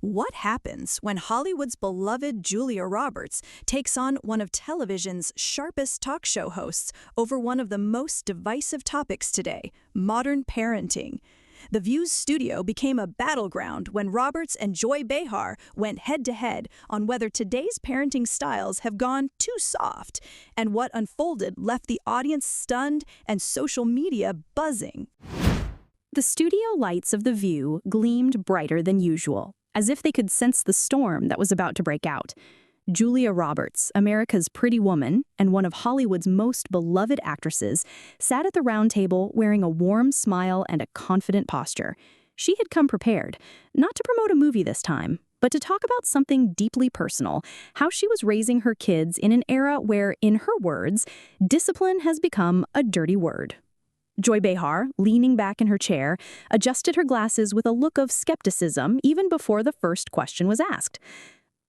What happens when Hollywood's beloved Julia Roberts takes on one of television's sharpest talk show hosts over one of the most divisive topics today, modern parenting? The View's studio became a battleground when Roberts and Joy Behar went head-to-head on whether today's parenting styles have gone too soft, and what unfolded left the audience stunned and social media buzzing. The studio lights of The View gleamed brighter than usual, as if they could sense the storm that was about to break out. Julia Roberts, America's pretty woman and one of Hollywood's most beloved actresses, sat at the round table wearing a warm smile and a confident posture. She had come prepared, not to promote a movie this time, but to talk about something deeply personal, how she was raising her kids in an era where, in her words, discipline has become a dirty word. Joy Behar, leaning back in her chair, adjusted her glasses with a look of skepticism even before the first question was asked.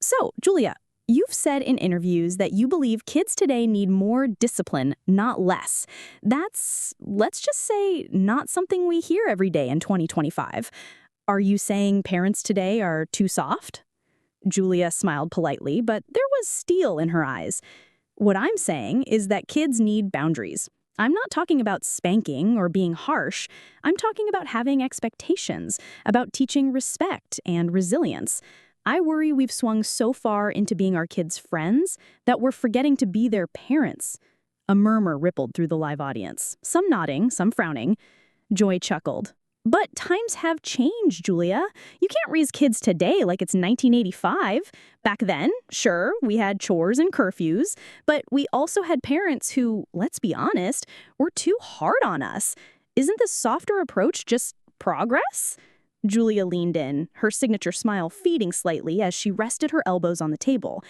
So, Julia, you've said in interviews that you believe kids today need more discipline, not less. That's, let's just say, not something we hear every day in 2025. Are you saying parents today are too soft? Julia smiled politely, but there was steel in her eyes. What I'm saying is that kids need boundaries. I'm not talking about spanking or being harsh. I'm talking about having expectations, about teaching respect and resilience. I worry we've swung so far into being our kids' friends that we're forgetting to be their parents. A murmur rippled through the live audience, some nodding, some frowning. Joy chuckled. But times have changed, Julia. You can't raise kids today like it's 1985. Back then, sure, we had chores and curfews, but we also had parents who, let's be honest, were too hard on us. Isn't the softer approach just progress? Julia leaned in, her signature smile fading slightly as she rested her elbows on the table.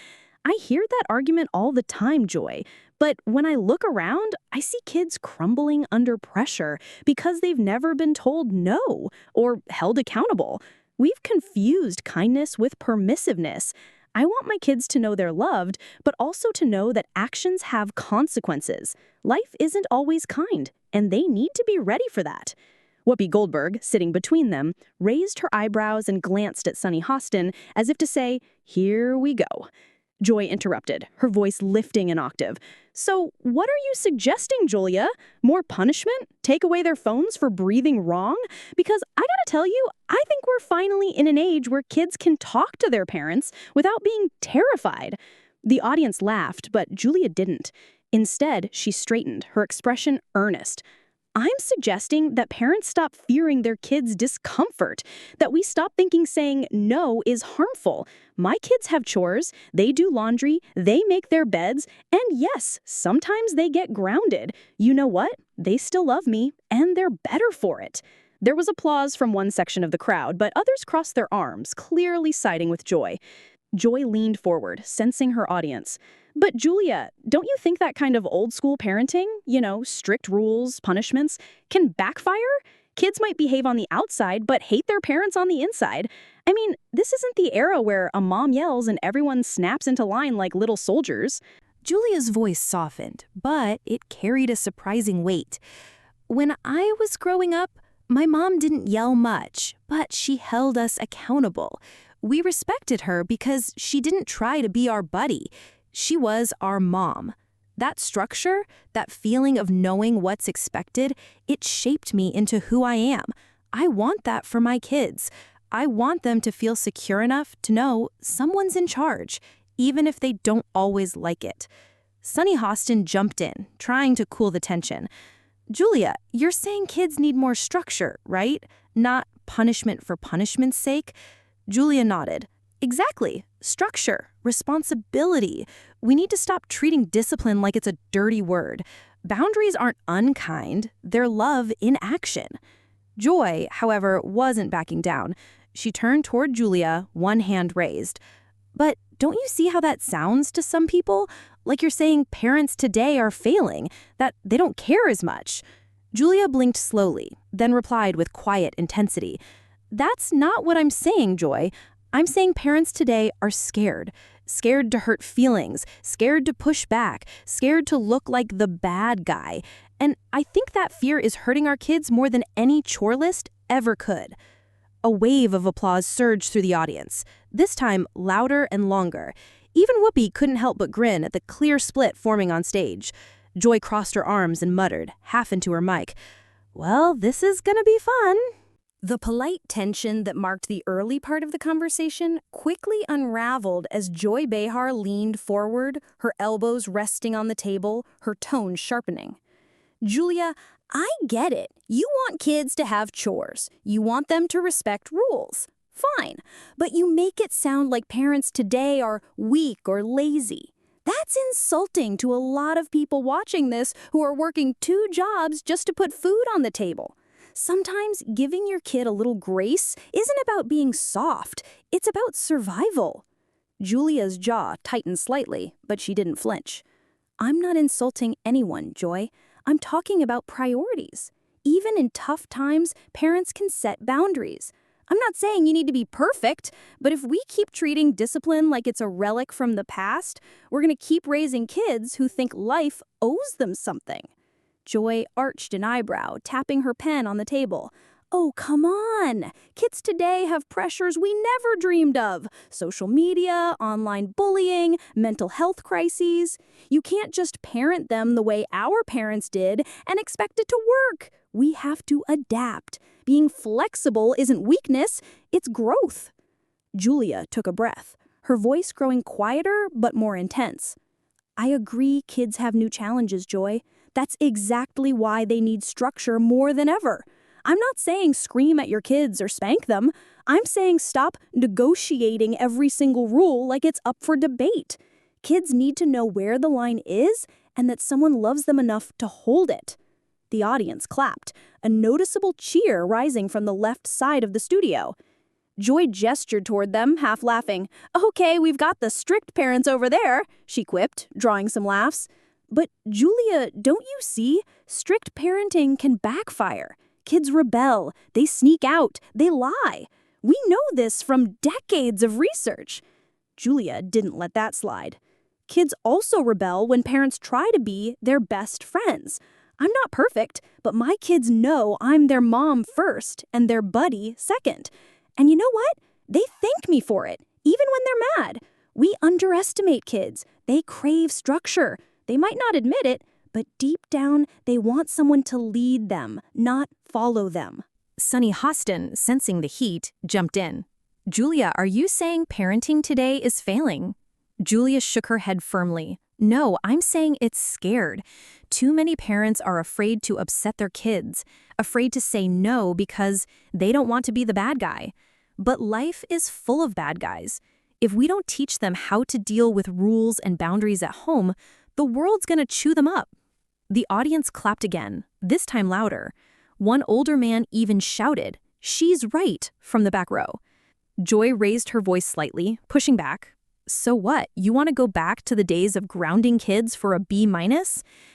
I hear that argument all the time, Joy, but when I look around, I see kids crumbling under pressure because they've never been told no or held accountable. We've confused kindness with permissiveness. I want my kids to know they're loved, but also to know that actions have consequences. Life isn't always kind, and they need to be ready for that. Whoopi Goldberg, sitting between them, raised her eyebrows and glanced at Sunny Hostin as if to say, "Here we go." Joy interrupted, her voice lifting an octave. So, what are you suggesting, Julia? More punishment? Take away their phones for breathing wrong? Because I gotta tell you, I think we're finally in an age where kids can talk to their parents without being terrified. The audience laughed, but Julia didn't. Instead, she straightened, her expression earnest. I'm suggesting that parents stop fearing their kids' discomfort, that we stop thinking saying no is harmful. My kids have chores, they do laundry, they make their beds, and yes, sometimes they get grounded. You know what? They still love me, and they're better for it. There was applause from one section of the crowd, but others crossed their arms, clearly siding with Joy. Joy leaned forward, sensing her audience. But Julia, don't you think that kind of old-school parenting, strict rules, punishments, can backfire? Kids might behave on the outside, but hate their parents on the inside. I mean, this isn't the era where a mom yells and everyone snaps into line like little soldiers. Julia's voice softened, but it carried a surprising weight. When I was growing up, my mom didn't yell much, but she held us accountable. We respected her because she didn't try to be our buddy. She was our mom. That structure, that feeling of knowing what's expected, it shaped me into who I am. I want that for my kids. I want them to feel secure enough to know someone's in charge, even if they don't always like it. Sunny Hostin jumped in, trying to cool the tension. Julia, you're saying kids need more structure, right? Not punishment for punishment's sake? Julia nodded. Exactly. Structure, responsibility. We need to stop treating discipline like it's a dirty word. Boundaries aren't unkind, they're love in action. Joy, however, wasn't backing down. She turned toward Julia, one hand raised. But don't you see how that sounds to some people? Like you're saying parents today are failing, that they don't care as much. Julia blinked slowly, then replied with quiet intensity. That's not what I'm saying, Joy. I'm saying parents today are scared. Scared to hurt feelings, scared to push back, scared to look like the bad guy. And I think that fear is hurting our kids more than any chore list ever could. A wave of applause surged through the audience, this time louder and longer. Even Whoopi couldn't help but grin at the clear split forming on stage. Joy crossed her arms and muttered, half into her mic, "Well, this is gonna be fun." The polite tension that marked the early part of the conversation quickly unraveled as Joy Behar leaned forward, her elbows resting on the table, her tone sharpening. "Julia, I get it. You want kids to have chores. You want them to respect rules. Fine. But you make it sound like parents today are weak or lazy. That's insulting to a lot of people watching this who are working 2 jobs just to put food on the table. Sometimes giving your kid a little grace isn't about being soft. It's about survival." Julia's jaw tightened slightly, but she didn't flinch. "I'm not insulting anyone, Joy. I'm talking about priorities. Even in tough times, parents can set boundaries. I'm not saying you need to be perfect, but if we keep treating discipline like it's a relic from the past, we're going to keep raising kids who think life owes them something." Joy arched an eyebrow, tapping her pen on the table. "Oh, come on. Kids today have pressures we never dreamed of. Social media, online bullying, mental health crises. You can't just parent them the way our parents did and expect it to work. We have to adapt. Being flexible isn't weakness, it's growth." Julia took a breath, her voice growing quieter but more intense. "I agree kids have new challenges, Joy. That's exactly why they need structure more than ever. I'm not saying scream at your kids or spank them. I'm saying stop negotiating every single rule like it's up for debate. Kids need to know where the line is and that someone loves them enough to hold it." The audience clapped, a noticeable cheer rising from the left side of the studio. Joy gestured toward them, half laughing. "Okay, we've got the strict parents over there," she quipped, drawing some laughs. "But Julia, don't you see? Strict parenting can backfire. Kids rebel, they sneak out, they lie. We know this from decades of research." Julia didn't let that slide. "Kids also rebel when parents try to be their best friends. I'm not perfect, but my kids know I'm their mom first and their buddy second. And you know what? They thank me for it, even when they're mad. We underestimate kids. They crave structure. They might not admit it, but deep down, they want someone to lead them, not follow them." Sunny Hostin, sensing the heat, jumped in. "Julia, are you saying parenting today is failing?" Julia shook her head firmly. "No, I'm saying it's scared. Too many parents are afraid to upset their kids, afraid to say no because they don't want to be the bad guy. But life is full of bad guys. If we don't teach them how to deal with rules and boundaries at home, the world's gonna chew them up." The audience clapped again, this time louder. One older man even shouted, "She's right," from the back row. Joy raised her voice slightly, pushing back. "So what? You want to go back to the days of grounding kids for a B-?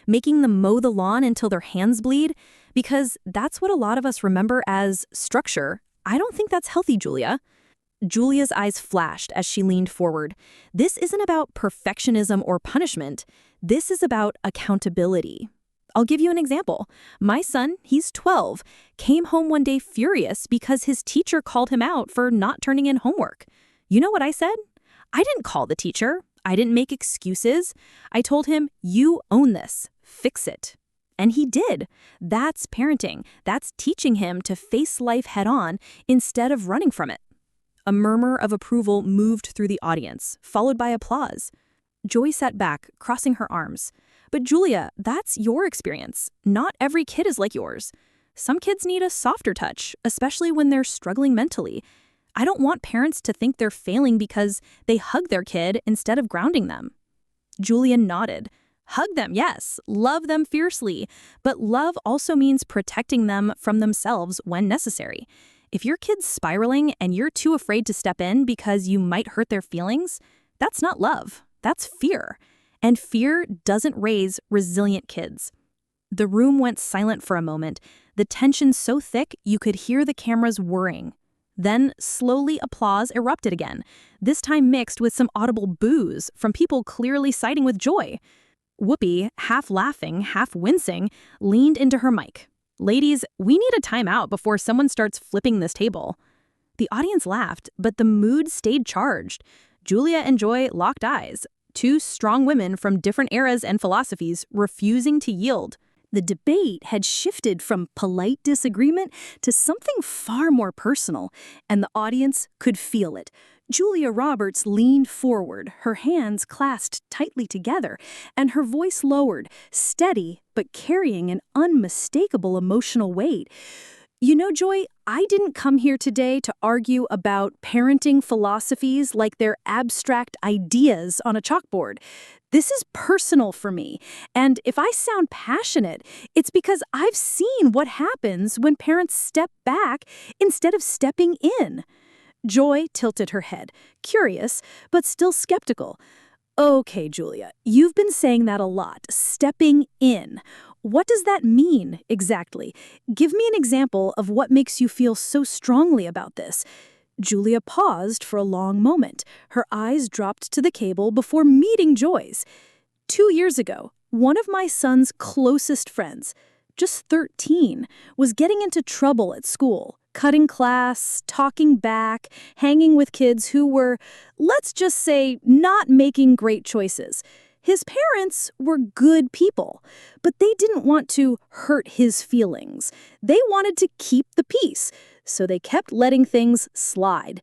Making them mow the lawn until their hands bleed? Because that's what a lot of us remember as structure. I don't think that's healthy, Julia." Julia's eyes flashed as she leaned forward. "This isn't about perfectionism or punishment. This is about accountability. I'll give you an example. My son, he's 12, came home one day furious because his teacher called him out for not turning in homework. You know what I said? I didn't call the teacher. I didn't make excuses. I told him, you own this. Fix it. And he did. That's parenting. That's teaching him to face life head on instead of running from it." A murmur of approval moved through the audience, followed by applause. Joy sat back, crossing her arms. "But Julia, that's your experience. Not every kid is like yours. Some kids need a softer touch, especially when they're struggling mentally. I don't want parents to think they're failing because they hug their kid instead of grounding them." Julia nodded. "Hug them, yes. Love them fiercely. But love also means protecting them from themselves when necessary. If your kid's spiraling and you're too afraid to step in because you might hurt their feelings, that's not love. That's fear. And fear doesn't raise resilient kids." The room went silent for a moment, the tension so thick you could hear the cameras whirring. Then, slowly, applause erupted again, this time mixed with some audible boos from people clearly siding with Joy. Whoopi, half laughing, half wincing, leaned into her mic. "Ladies, we need a timeout before someone starts flipping this table." The audience laughed, but the mood stayed charged. Julia and Joy locked eyes, two strong women from different eras and philosophies refusing to yield. The debate had shifted from polite disagreement to something far more personal, and the audience could feel it. Julia Roberts leaned forward, her hands clasped tightly together, and her voice lowered, steady but carrying an unmistakable emotional weight. You know, Joy, I didn't come here today to argue about parenting philosophies like they're abstract ideas on a chalkboard. This is personal for me, and if I sound passionate, it's because I've seen what happens when parents step back instead of stepping in. Joy tilted her head, curious, but still skeptical. Okay, Julia, you've been saying that a lot, stepping in. What does that mean, exactly? Give me an example of what makes you feel so strongly about this. Julia paused for a long moment. Her eyes dropped to the cable before meeting Joy's. 2 years ago, one of my son's closest friends, just 13, was getting into trouble at school, cutting class, talking back, hanging with kids who were, let's just say, not making great choices. His parents were good people, but they didn't want to hurt his feelings. They wanted to keep the peace, so they kept letting things slide.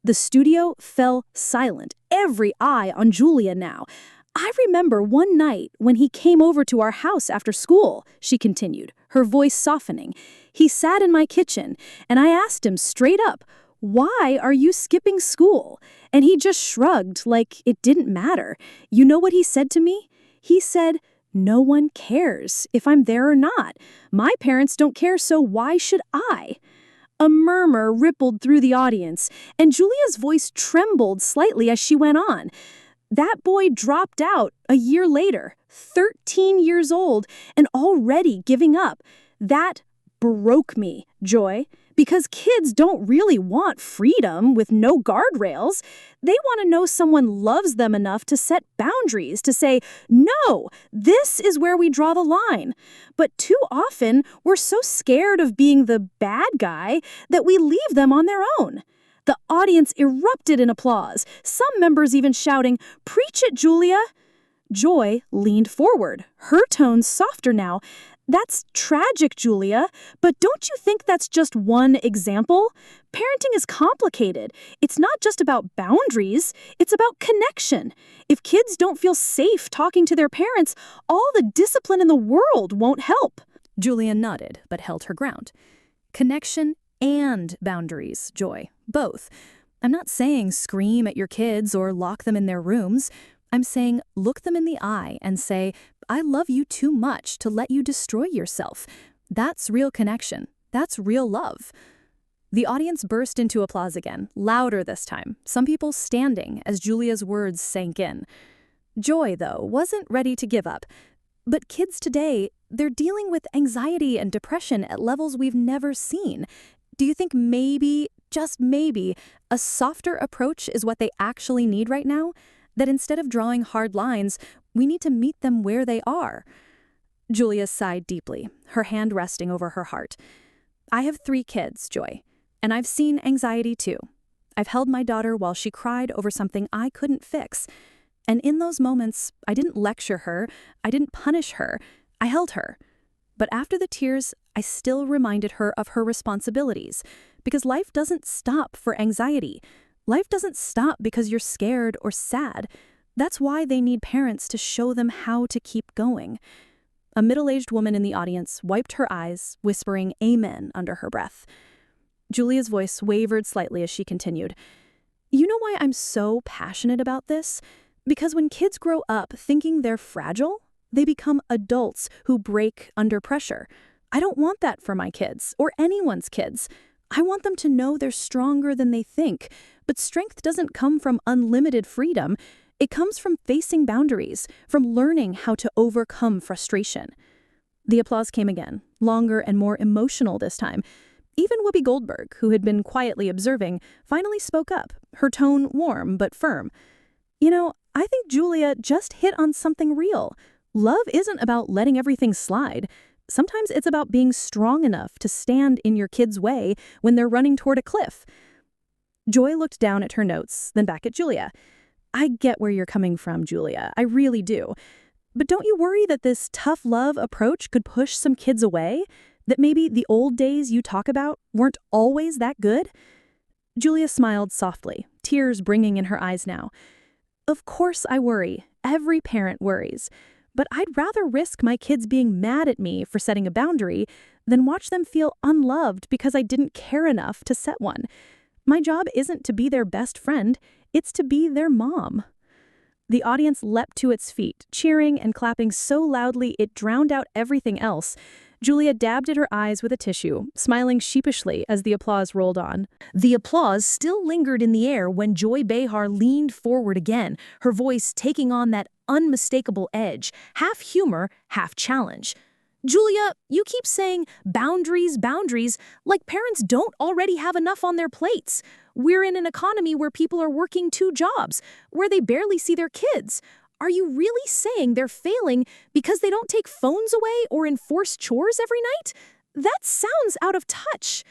The studio fell silent, every eye on Julia now. I remember one night when he came over to our house after school, she continued, her voice softening. He sat in my kitchen, and I asked him straight up, "Why are you skipping school?" And he just shrugged like it didn't matter. You know what he said to me? He said, "No one cares if I'm there or not. My parents don't care, so why should I?" A murmur rippled through the audience, and Julia's voice trembled slightly as she went on. That boy dropped out a year later, 13 years old, and already giving up. That broke me, Joy, because kids don't really want freedom with no guardrails. They want to know someone loves them enough to set boundaries, to say, no, this is where we draw the line. But too often, we're so scared of being the bad guy that we leave them on their own. The audience erupted in applause, some members even shouting, "Preach it, Julia!" Joy leaned forward, her tone softer now. "That's tragic, Julia, but don't you think that's just one example? Parenting is complicated. It's not just about boundaries, it's about connection. If kids don't feel safe talking to their parents, all the discipline in the world won't help." Julia nodded, but held her ground. Connection and boundaries, Joy. Both. I'm not saying scream at your kids or lock them in their rooms. I'm saying look them in the eye and say, "I love you too much to let you destroy yourself." That's real connection. That's real love. The audience burst into applause again, louder this time, some people standing as Julia's words sank in. Joy, though, wasn't ready to give up. But kids today, they're dealing with anxiety and depression at levels we've never seen. Do you think maybe, just maybe, a softer approach is what they actually need right now? That instead of drawing hard lines, we need to meet them where they are? Julia sighed deeply, her hand resting over her heart. I have 3 kids, Joy, and I've seen anxiety too. I've held my daughter while she cried over something I couldn't fix. And in those moments, I didn't lecture her, I didn't punish her, I held her. But after the tears, I still reminded her of her responsibilities, because life doesn't stop for anxiety. Life doesn't stop because you're scared or sad. That's why they need parents to show them how to keep going. A middle-aged woman in the audience wiped her eyes, whispering amen under her breath. Julia's voice wavered slightly as she continued. You know why I'm so passionate about this? Because when kids grow up thinking they're fragile, they become adults who break under pressure. I don't want that for my kids, or anyone's kids. I want them to know they're stronger than they think. But strength doesn't come from unlimited freedom. It comes from facing boundaries, from learning how to overcome frustration. The applause came again, longer and more emotional this time. Even Whoopi Goldberg, who had been quietly observing, finally spoke up, her tone warm but firm. You know, I think Julia just hit on something real. Love isn't about letting everything slide. Sometimes it's about being strong enough to stand in your kid's way when they're running toward a cliff. Joy looked down at her notes, then back at Julia. I get where you're coming from, Julia. I really do. But don't you worry that this tough love approach could push some kids away? That maybe the old days you talk about weren't always that good? Julia smiled softly, tears bringing in her eyes now. Of course I worry. Every parent worries. But I'd rather risk my kids being mad at me for setting a boundary than watch them feel unloved because I didn't care enough to set one. My job isn't to be their best friend, it's to be their mom. The audience leapt to its feet, cheering and clapping so loudly it drowned out everything else. Julia dabbed at her eyes with a tissue, smiling sheepishly as the applause rolled on. The applause still lingered in the air when Joy Behar leaned forward again, her voice taking on that unmistakable edge, half humor, half challenge. Julia, you keep saying boundaries, boundaries, like parents don't already have enough on their plates. We're in an economy where people are working 2 jobs, where they barely see their kids. Are you really saying they're failing because they don't take phones away or enforce chores every night? That sounds out of touch.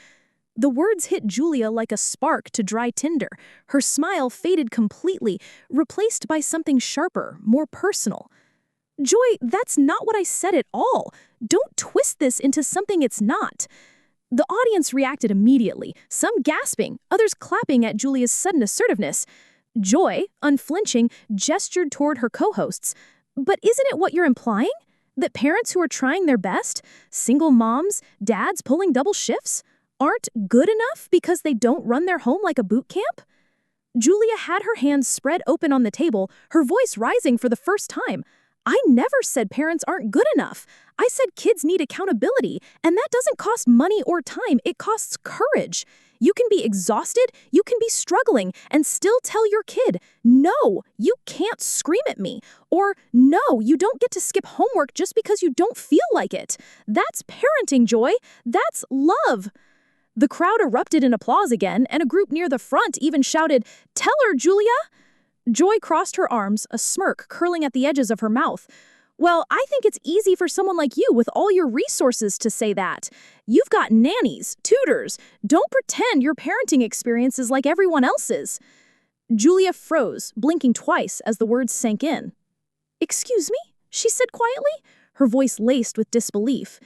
The words hit Julia like a spark to dry tinder. Her smile faded completely, replaced by something sharper, more personal. Joy, that's not what I said at all. Don't twist this into something it's not. The audience reacted immediately, some gasping, others clapping at Julia's sudden assertiveness. Joy, unflinching, gestured toward her co-hosts. But isn't it what you're implying? That parents who are trying their best, single moms, dads pulling double shifts, aren't good enough because they don't run their home like a boot camp? Julia had her hands spread open on the table, her voice rising for the first time. I never said parents aren't good enough. I said kids need accountability, and that doesn't cost money or time, it costs courage. You can be exhausted, you can be struggling, and still tell your kid, no, you can't scream at me, or no, you don't get to skip homework just because you don't feel like it. That's parenting, Joy. That's love. The crowd erupted in applause again, and a group near the front even shouted, "Tell her, Julia!" Joy crossed her arms, a smirk curling at the edges of her mouth. Well, I think it's easy for someone like you with all your resources to say that. You've got nannies, tutors. Don't pretend your parenting experience is like everyone else's. Julia froze, blinking twice as the words sank in. Excuse me? She said quietly, her voice laced with disbelief.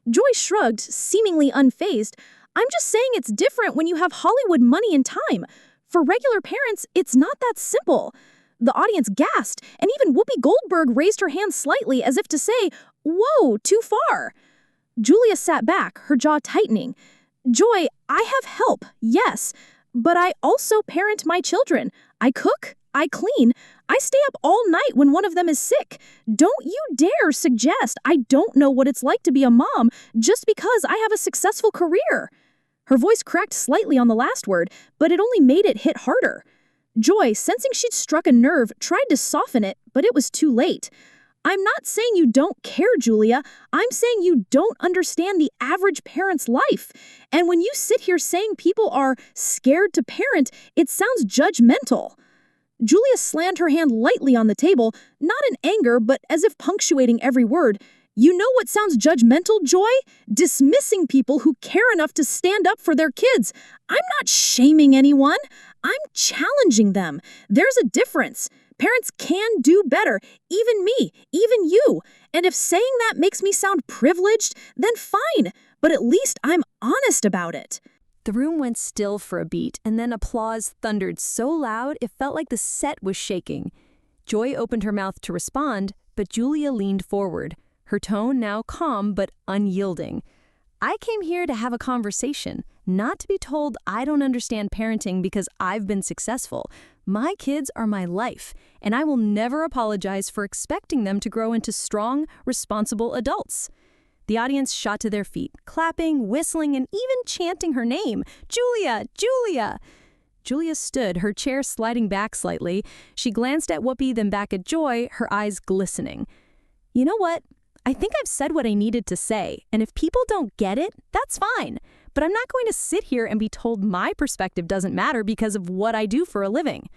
Joy shrugged, seemingly unfazed. I'm just saying it's different when you have Hollywood money and time. For regular parents, it's not that simple. The audience gasped, and even Whoopi Goldberg raised her hand slightly as if to say, whoa, too far. Julia sat back, her jaw tightening. Joy, I have help, yes, but I also parent my children. I cook, I clean, I stay up all night when one of them is sick. Don't you dare suggest I don't know what it's like to be a mom just because I have a successful career. Her voice cracked slightly on the last word, but it only made it hit harder. Joy, sensing she'd struck a nerve, tried to soften it, but it was too late. I'm not saying you don't care, Julia. I'm saying you don't understand the average parent's life. And when you sit here saying people are scared to parent, it sounds judgmental. Julia slammed her hand lightly on the table, not in anger, but as if punctuating every word. You know what sounds judgmental, Joy? Dismissing people who care enough to stand up for their kids. I'm not shaming anyone. I'm challenging them. There's a difference. Parents can do better, even me, even you. And if saying that makes me sound privileged, then fine. But at least I'm honest about it. The room went still for a beat, and then applause thundered so loud it felt like the set was shaking. Joy opened her mouth to respond, but Julia leaned forward, her tone now calm but unyielding. I came here to have a conversation, not to be told I don't understand parenting because I've been successful. My kids are my life, and I will never apologize for expecting them to grow into strong, responsible adults. The audience shot to their feet, clapping, whistling, and even chanting her name. Julia! Julia! Julia stood, her chair sliding back slightly. She glanced at Whoopi, then back at Joy, her eyes glistening. You know what? I think I've said what I needed to say, and if people don't get it, that's fine. But I'm not going to sit here and be told my perspective doesn't matter because of what I do for a living.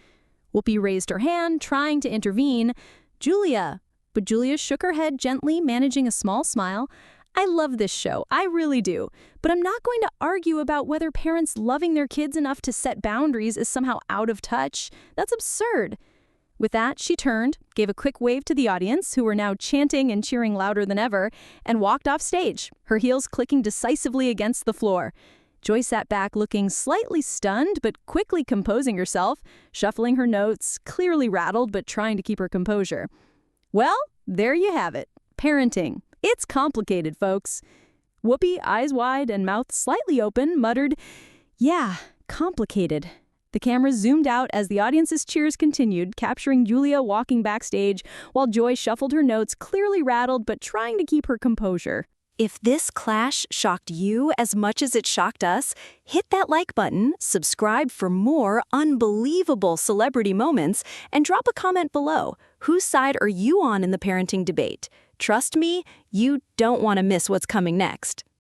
Whoopi raised her hand, trying to intervene. Julia. But Julia shook her head gently, managing a small smile. I love this show, I really do. But I'm not going to argue about whether parents loving their kids enough to set boundaries is somehow out of touch. That's absurd. With that, she turned, gave a quick wave to the audience, who were now chanting and cheering louder than ever, and walked off stage, her heels clicking decisively against the floor. Joy sat back looking slightly stunned, but quickly composing herself, shuffling her notes, clearly rattled but trying to keep her composure. Well, there you have it. Parenting. It's complicated, folks. Whoopi, eyes wide and mouth slightly open, muttered, "Yeah, complicated." The camera zoomed out as the audience's cheers continued, capturing Julia walking backstage while Joy shuffled her notes, clearly rattled but trying to keep her composure. If this clash shocked you as much as it shocked us, hit that like button, subscribe for more unbelievable celebrity moments, and drop a comment below. Whose side are you on in the parenting debate? Trust me, you don't want to miss what's coming next.